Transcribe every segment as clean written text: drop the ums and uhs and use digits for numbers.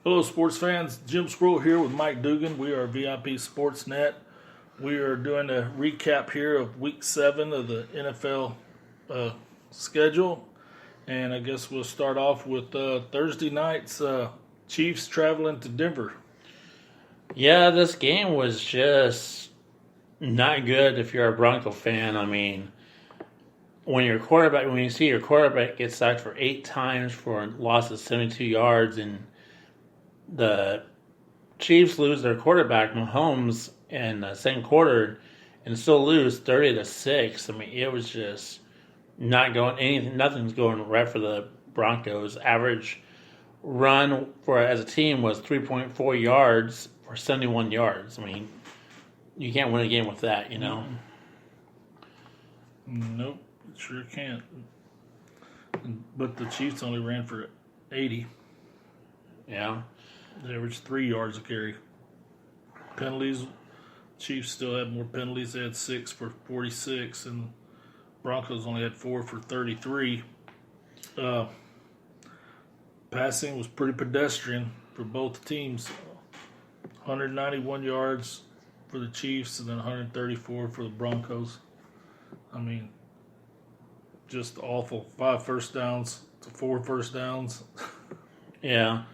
Hello, sports fans. Jim Squirrel here with Mike Dugan. We are VIP Sportsnet. We are doing a recap here of Week 7 of the NFL schedule. And I guess we'll start off with Thursday night's Chiefs traveling to Denver. Yeah, this game was just not good if you're a Bronco fan. I mean, when you see your quarterback get sacked for 8 times for a loss of 72 yards, and the Chiefs lose their quarterback Mahomes in the second quarter, and still lose 30-6. I mean, it was just not going anything. Nothing's going right for the Broncos. Average run for as a team was 3.4 yards for 71 yards. I mean, you can't win a game with that, you know. Nope, sure can't. But the Chiefs only ran for 80. Yeah. They averaged 3 yards a carry. Penalties, Chiefs still had more penalties. They had 6 for 46, and Broncos only had 4 for 33. Passing was pretty pedestrian for both teams. 191 yards for the Chiefs and then 134 for the Broncos. I mean, just awful. 5 first downs to 4 first downs. Yeah.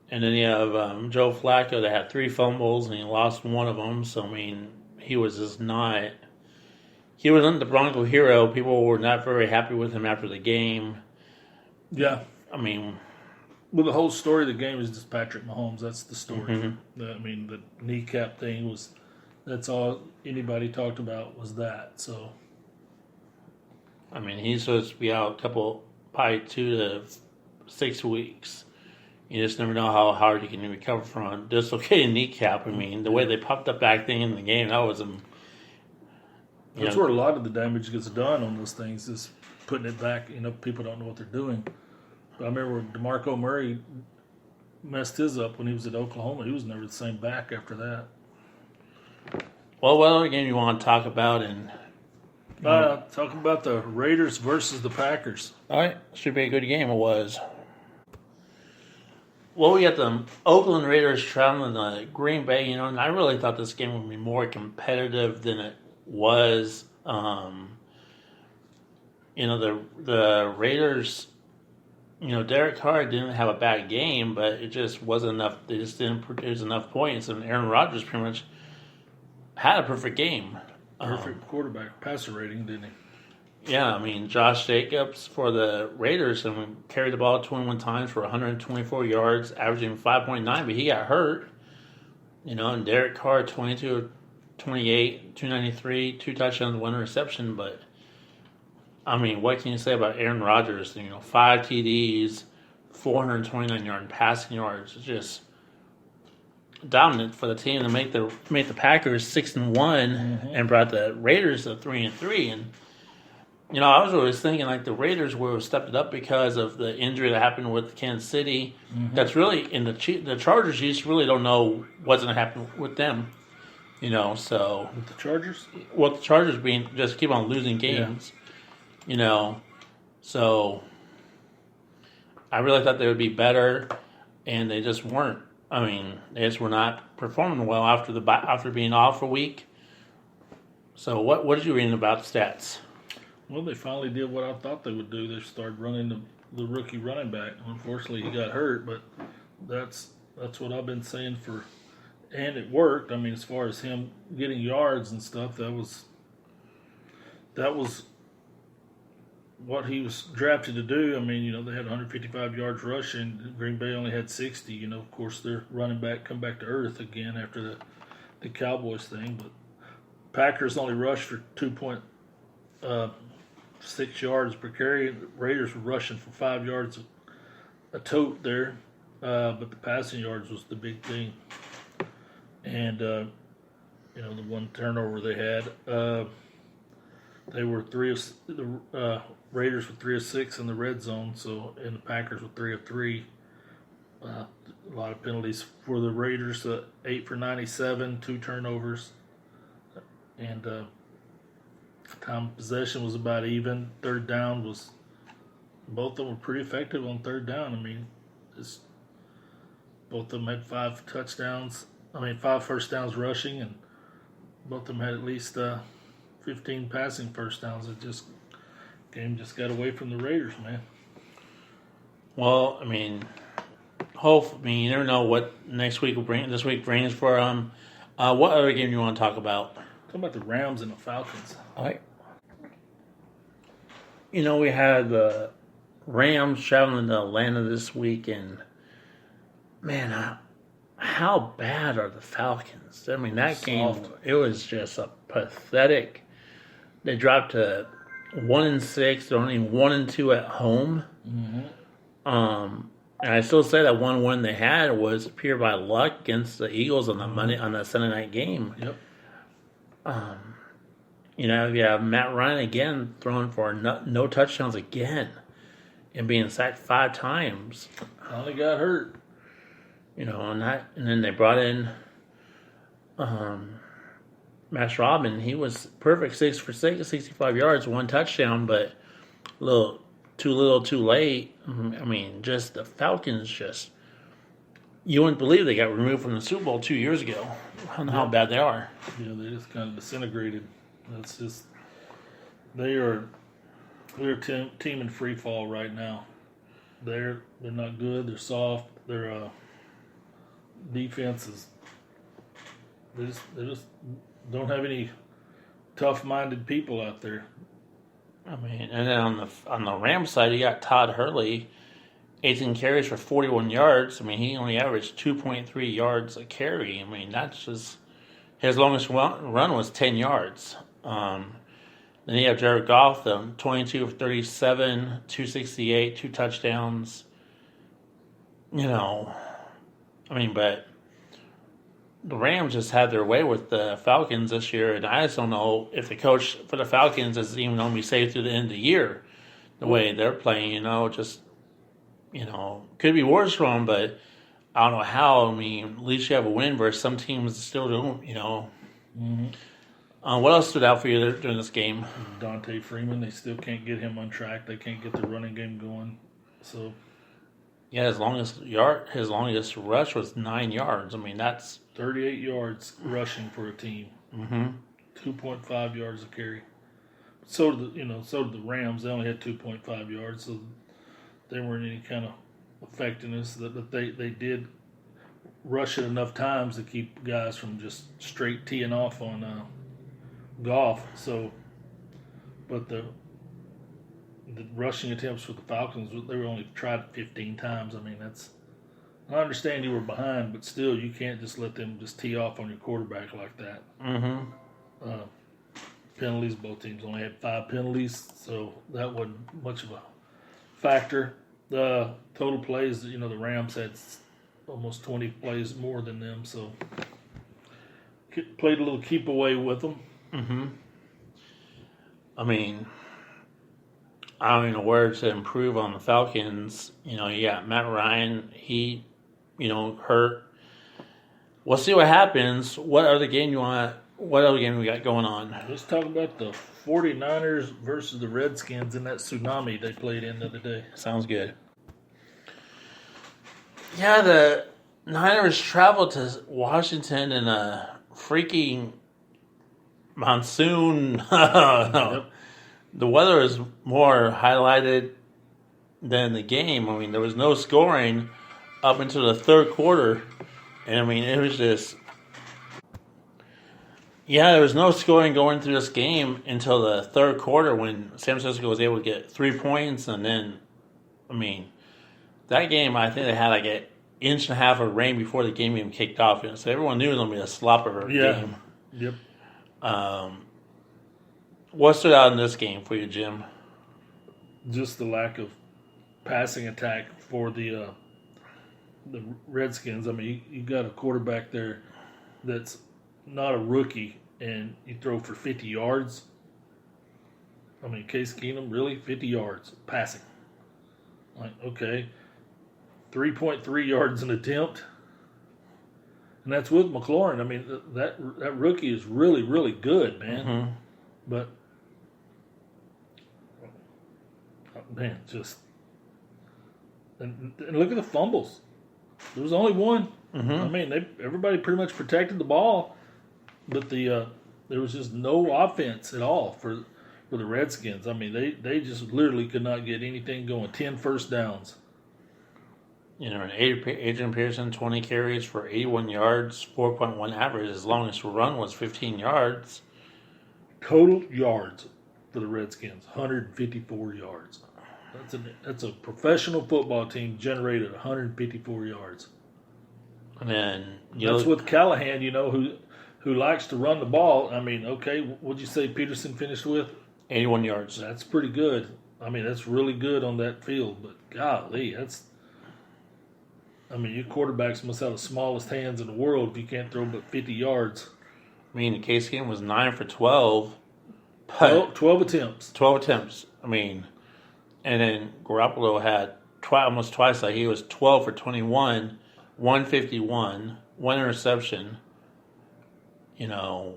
And then you have Joe Flacco that had 3 fumbles and he lost one of them. So, I mean, he wasn't the Bronco hero. People were not very happy with him after the game. Yeah. I mean, well, the whole story of the game is just Patrick Mahomes. That's the story. Mm-hmm. I mean, the kneecap thing that's all anybody talked about was that. So, I mean, he's supposed to be out probably 2 to 6 weeks. You just never know how hard you can recover from a dislocated kneecap. I mean, the way they popped up back thing in the game, that was that's where a lot of the damage gets done on those things, is putting it back. You know, people don't know what they're doing. But I remember when DeMarco Murray messed his up when he was at Oklahoma. He was never the same back after that. Well, what other game you want to talk about? Talking about the Raiders versus the Packers. All right, should be a good game. It was. Well, we got the Oakland Raiders traveling to Green Bay, and I really thought this game would be more competitive than it was. The Raiders, Derek Carr didn't have a bad game, but it just wasn't enough. They just didn't produce enough points, and Aaron Rodgers pretty much had a perfect game. Perfect quarterback passer rating, didn't he? Yeah, I mean, Josh Jacobs for the Raiders carried the ball 21 times for 124 yards, averaging 5.9, but he got hurt. And Derek Carr, 22 28, 293, 2 touchdowns, 1 interception. But, I mean, what can you say about Aaron Rodgers? 5 TDs, 429 passing yards. It's just dominant for the team to make the Packers 6-1 and brought the Raiders to 3-3. And I was always thinking like the Raiders would have stepped it up because of the injury that happened with Kansas City. Mm-hmm. That's really in the Chargers. You just really don't know what's going to happen with them. So with the Chargers. Well, the Chargers just keep on losing games. Yeah. So I really thought they would be better, and they just weren't. I mean, they just were not performing well after being off a week. So what did you read about the stats? Well, they finally did what I thought they would do. They started running the rookie running back. Unfortunately, he got hurt, but that's what I've been saying and it worked. I mean, as far as him getting yards and stuff, that was what he was drafted to do. I mean, they had 155 yards rushing. Green Bay only had 60. Of course, their running back come back to earth again after the Cowboys thing. But Packers only rushed for 2.6 yards per carry. The Raiders were rushing for 5 yards a tote there, but the passing yards was the big thing. And the one turnover they had, they were the Raiders were 3 of 6 in the red zone. And the Packers were 3 of 3. A lot of penalties for the Raiders. 8 for 97, 2 turnovers, and time of possession was about even. Third down both of them were pretty effective on third down. I mean, Both of them had 5 touchdowns. 5 first downs rushing, and both of them had at least 15 passing first downs. Game just got away from the Raiders, man. Well, you never know what next week will bring. This week brings for what other game do you want to talk about? Talking about the Rams and the Falcons. We had the Rams traveling to Atlanta this week, and man, how bad are the Falcons? That game, it was just a pathetic. They dropped to 1-6. They're only 1-2 at home. And I still say that 1 win they had was pure by luck against the Eagles on the Sunday night game. Yep. You have Matt Ryan again throwing for no touchdowns again, and being sacked 5 times. Finally got hurt. And then they brought in Max Robin. He was perfect, 6 for 6, 65 yards, 1 touchdown, but too little, too late. Just the Falcons. You wouldn't believe they got removed from the Super Bowl 2 years ago. I don't know how bad they are. Yeah, they just kind of disintegrated. That's just they're a team in free fall right now. They're not good. They're soft. Their defense is they just don't have any tough-minded people out there. And then on the Rams side, you got Todd Hurley, 18 carries for 41 yards. He only averaged 2.3 yards a carry. That's just his longest run was 10 yards. Then you have Jared Goff, 22 for 37, 268, 2 touchdowns. But the Rams just had their way with the Falcons this year, and I just don't know if the coach for the Falcons is even going to be safe through the end of the year. The way they're playing, could be worse for them, but I don't know how. At least you have a win versus some teams still don't, Mm-hmm. What else stood out for you during this game? Dante Freeman, they still can't get him on track. They can't get the running game going. So, yeah, his longest rush was 9 yards. That's 38 yards rushing for a team. 2.5 yards a carry. So did the Rams. They only had 2.5 yards, so they weren't any kind of effectiveness. That they did rush it enough times to keep guys from just straight teeing off on Goff. So, but the rushing attempts for the Falcons, they were only tried 15 times. I understand you were behind, but still, you can't just let them just tee off on your quarterback like that. Penalties, both teams only had 5 penalties, so that wasn't much of a factor. The total plays, the Rams had almost 20 plays more than them, so played a little keep away with them. I don't even know where to improve on the Falcons. You got Matt Ryan. He, hurt. We'll see what happens. What other game we got going on? Let's talk about the 49ers versus the Redskins in that tsunami they played in the other day. Sounds good. Yeah, the Niners traveled to Washington in a freaking monsoon. Yep. The weather is more highlighted than the game. There was no scoring up until the third quarter. And, it was just... Yeah, there was no scoring going through this game until the third quarter when San Francisco was able to get 3 points. And then, that game, I think they had like an inch and a half of rain before the game even kicked off. So everyone knew it was going to be a slopper game. Yep. What stood out in this game for you, Jim? Just the lack of passing attack for the Redskins. You got a quarterback there that's not a rookie, and you throw for 50 yards. Case Keenum, really? 50 yards passing. Okay. 3.3 yards an attempt. And that's with McLaurin. That rookie is really, really good, man. But, man, just... And look at the fumbles. There was only one. Mm-hmm. I mean, everybody pretty much protected the ball, but there was just no offense at all for the Redskins. I mean, they just literally could not get anything going. 10 first downs. You know, and Adrian Pearson, 20 carries for 81 yards, 4.1 average. His longest run was 15 yards. Total yards for the Redskins, 154 yards. That's a professional football team generated 154 yards. And then That's with Callahan, who likes to run the ball. I mean, okay, what'd you say Peterson finished with? 81 yards. That's pretty good. I mean, that's really good on that field. But golly, your quarterbacks must have the smallest hands in the world if you can't throw but 50 yards. I mean, Case Keenum was 9 for 12. But 12 attempts. 12 attempts. I mean, and then Garoppolo had almost twice that. He was 12 for 21, 151, one interception. You know,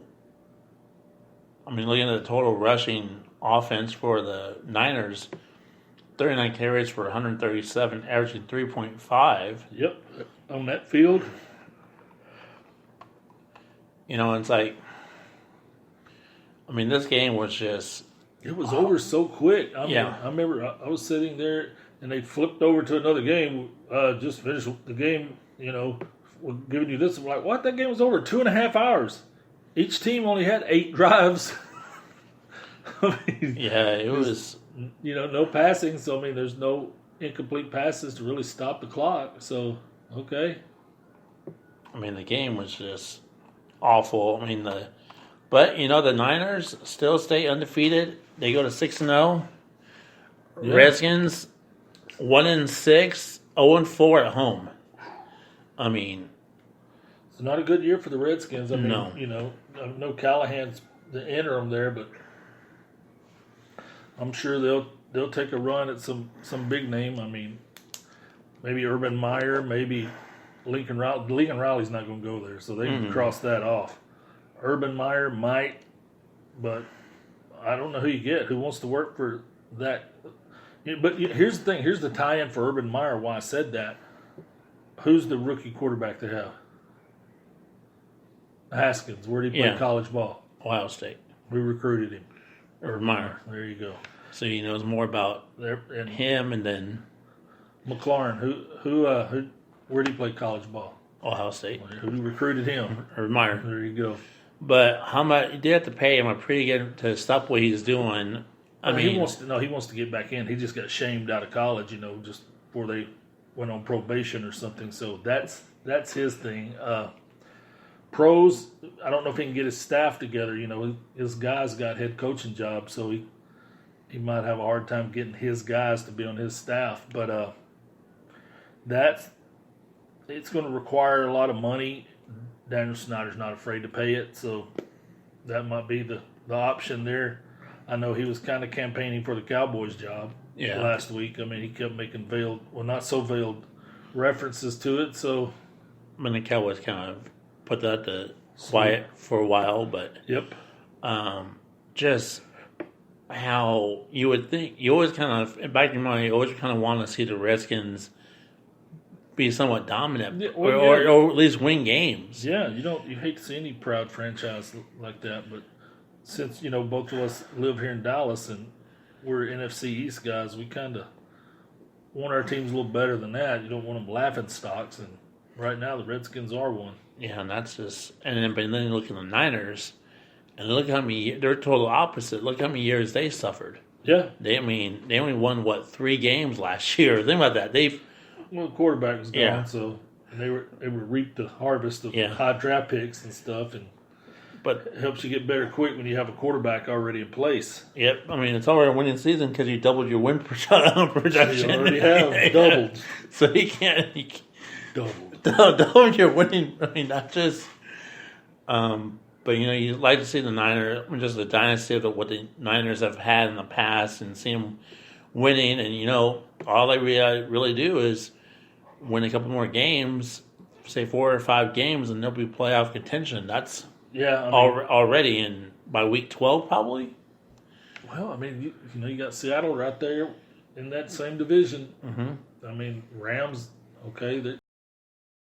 I mean, looking at the total rushing offense for the Niners, 39 carries for 137, averaging 3.5. Yep, on that field. You know, it's like, I mean, this game was just. It was over so quick. I remember I was sitting there and they flipped over to another game. Just finished the game, we're giving you this. I'm like, what? That game was over 2.5 hours. Each team only had 8 drives. I mean, yeah, it was. No passing. So, I mean, there's no incomplete passes to really stop the clock. So, okay. I mean, the game was just awful. I mean, but the Niners still stay undefeated. They go to 6-0. Yeah. Redskins 1-6, 0-4 at home. I mean, it's not a good year for the Redskins. I mean, no. I know Callahan's the interim there, but I'm sure they'll take a run at some big name. I mean, maybe Urban Meyer, maybe Lincoln Riley. Lincoln Riley's not going to go there, so they can cross that off. Urban Meyer might, but I don't know who you get. Who wants to work for that? But here's the thing. Here's the tie-in for Urban Meyer. Why I said that. Who's the rookie quarterback they have? Haskins. Where did he play college ball? Ohio State. We recruited him. Urban Meyer. There you go. So he knows more about him, and then McLaurin. Who where did he play college ball? Ohio State. Who recruited him? Urban Meyer. There you go. But how much? You did have to pay him a pretty good to stop what he's doing. I mean, he wants to get back in. He just got shamed out of college, just before they went on probation or something. So that's his thing. Pros, I don't know if he can get his staff together. His guys got head coaching jobs, so he might have a hard time getting his guys to be on his staff. But it's going to require a lot of money. Daniel Snyder's not afraid to pay it, so that might be the option there. I know he was kind of campaigning for the Cowboys job last week. I mean, he kept making not so veiled references to it. So, I mean, the Cowboys kind of put that to quiet for a while, but yep. Just how you would think, you always kind of, back in your mind, you always kind of want to see the Redskins be somewhat dominant, or at least win games. Yeah, you hate to see any proud franchise like that, but since both of us live here in Dallas and we're NFC East guys, we kind of want our teams a little better than that. You don't want them laughing stocks, and right now the Redskins are one. Yeah, and that's just, and then you look at the Niners, and look how many, they're total opposite. Look how many years they suffered. Yeah, they only won 3 games last year. Think about that. The quarterback was gone, so they were reaped the harvest of high draft picks and stuff, but it helps you get better quick when you have a quarterback already in place. Yep, I mean it's already a winning season because you doubled your win projection. You already have doubled, so you can't double your winning. I mean, not just. But you like to see the Niners, just the dynasty of what the Niners have had in the past, and see them winning. And all they really do is win a couple more games, say 4 or 5 games, and they'll be playoff contention. That's already in by week 12 probably. Well, I mean, you got Seattle right there in that same division. Mm-hmm. I mean, Rams. Okay,